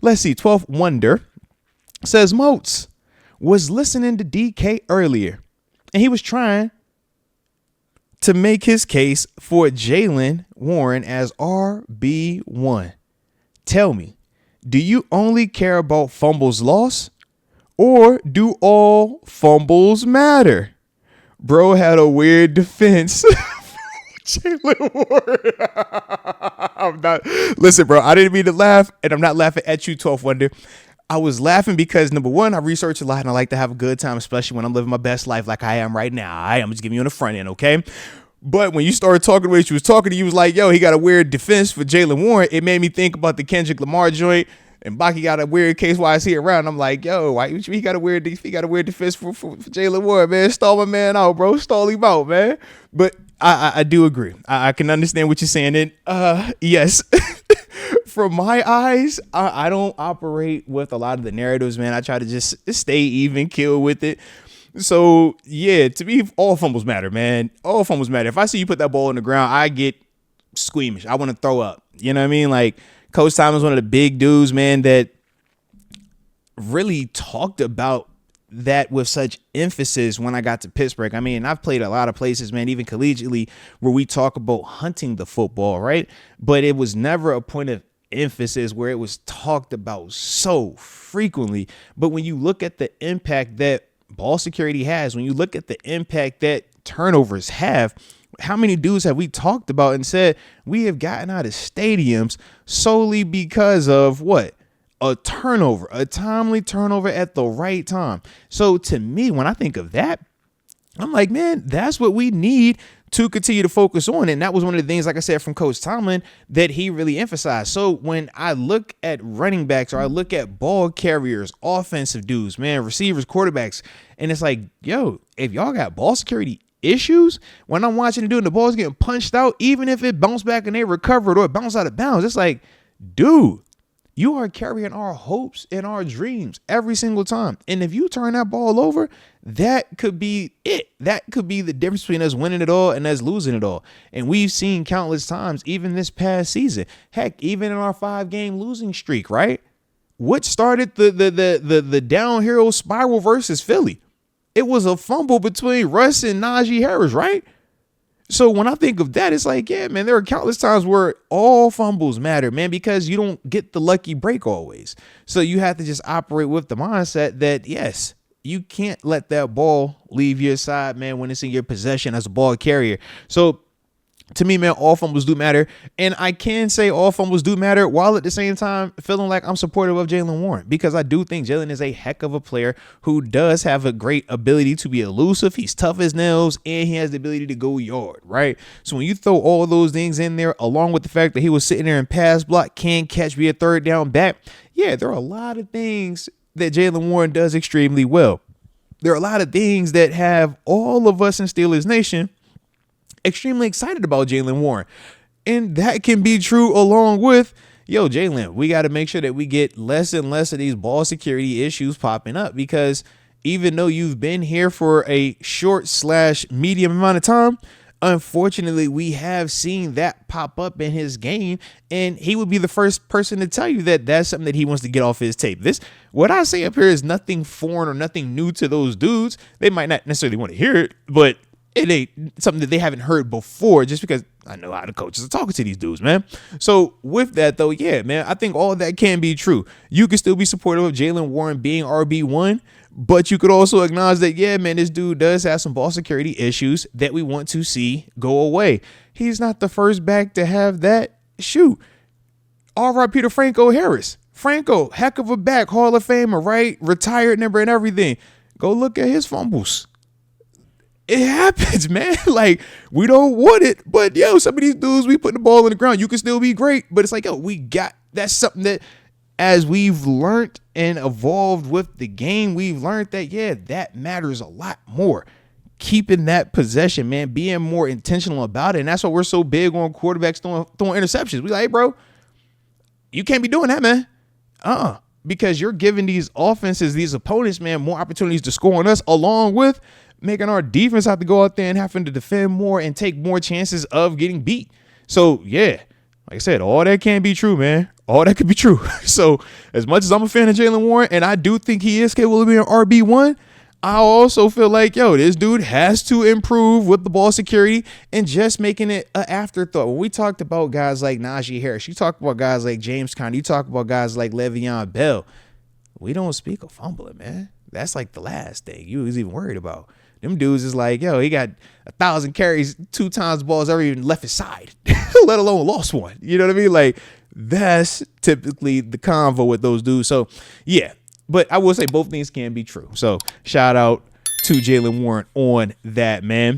Let's see. 12th Wonder says Moats was listening to DK earlier, and he was trying to make his case for Jaylen Warren as RB1. Tell me, do you only care about fumbles lost, or do all fumbles matter? Bro had a weird defense. Jaylen Warren. Listen, bro, I didn't mean to laugh, and I'm not laughing at you, 12th Wonder. I was laughing because, number one, I research a lot and I like to have a good time, especially when I'm living my best life like I am right now. I'm just giving you on the front end, okay? But when you started talking the way she was talking, you was like, yo, he got a weird defense for Jaylen Warren. It made me think about the Kendrick Lamar joint, and Baki got a weird case why is he around. I'm like, yo, why he got a weird defense for Jaylen Warren, man. Stall my man out, bro. Stall him out, man. But I do agree. I can understand what you're saying. And yes. From my eyes, I don't operate with a lot of the narratives, man. I try to just stay even kill with it. So, yeah, to me, all fumbles matter, man. All fumbles matter. If I see you put that ball on the ground, I get squeamish. I want to throw up. You know what I mean? Like, Coach Tomlin's one of the big dudes, man, that really talked about that with such emphasis when I got to Pittsburgh. I mean, I've played a lot of places, man, even collegiately, where we talk about hunting the football, right? But it was never a point of emphasis where it was talked about so frequently. But when you look at the impact that ball security has, when you look at the impact that turnovers have, how many dudes have we talked about and said we have gotten out of stadiums solely because of what? A turnover, a timely turnover at the right time. So to me, when I think of that, I'm like, man, that's what we need to continue to focus on. And that was one of the things, like I said, from Coach Tomlin that he really emphasized. So when I look at running backs or I look at ball carriers, offensive dudes, man, receivers, quarterbacks, and it's like, yo, if y'all got ball security issues, when I'm watching the dude and the ball's getting punched out, even if it bounced back and they recovered or it bounced out of bounds, it's like, dude, you are carrying our hopes and our dreams every single time. And if you turn that ball over, that could be it. That could be the difference between us winning it all and us losing it all. And we've seen countless times, even this past season, heck, even in our 5-game losing streak, right? What started the downhill spiral versus Philly? It was a fumble between Russ and Najee Harris, right? So when I think of that, it's like, yeah, man, there are countless times where all fumbles matter, man, because you don't get the lucky break always. So you have to just operate with the mindset that, yes, you can't let that ball leave your side, man, when it's in your possession as a ball carrier. So to me, man, all fumbles do matter. And I can say all fumbles do matter while at the same time feeling like I'm supportive of Jaylen Warren, because I do think Jaylen is a heck of a player who does have a great ability to be elusive. He's tough as nails and he has the ability to go yard, right? So when you throw all of those things in there, along with the fact that he was sitting there and pass block, can catch, be a third down back. Yeah, there are a lot of things that Jaylen Warren does extremely well. There are a lot of things that have all of us in Steelers Nation extremely excited about Jaylen Warren. And that can be true along with, yo, Jaylen, we got to make sure that we get less and less of these ball security issues popping up, because even though you've been here for a short/medium amount of time, unfortunately, we have seen that pop up in his game, and he would be the first person to tell you that that's something that he wants to get off his tape. What I say up here is nothing foreign or nothing new to those dudes. They might not necessarily want to hear it, but it ain't something that they haven't heard before, just because I know how the coaches are talking to these dudes, man. So with that, though, yeah, man, I think all of that can be true. You can still be supportive of Jaylen Warren being RB1, but you could also acknowledge that, yeah, man, this dude does have some ball security issues that we want to see go away. He's not the first back to have that. Shoot. R.I.P. to Franco Harris. Franco, heck of a back, Hall of Famer, right? Retired number and everything. Go look at his fumbles. It happens, man. Like, we don't want it, but yo, some of these dudes, we put the ball on the ground. You can still be great, but it's like, yo, that's something that as we've learned and evolved with the game, we've learned that, yeah, that matters a lot more. Keeping that possession, man, being more intentional about it. And that's why we're so big on quarterbacks throwing interceptions. We like, hey, bro, you can't be doing that, man. Because you're giving these offenses, these opponents, man, more opportunities to score on us, along with making our defense have to go out there and having to defend more and take more chances of getting beat. So, yeah, Like I said, all that can't be true, man. All that could be true. So as much as I'm a fan of Jaylen Warren, and I do think he is capable of being an RB1, I also feel like, this dude has to improve with the ball security and just making it an afterthought. When we talked about guys like Najee Harris, you talk about guys like James Conner, you talk about guys like Le'Veon Bell, we don't speak of fumbling, man. That's like the last thing you was even worried about. Them dudes is like, he got 1,000 carries, 2 times balls ever even left his side, let alone lost one. You know what I mean? Like, that's typically the convo with those dudes. So, yeah. But I will say both things can be true. So, shout out to Jaylen Warren on that, man.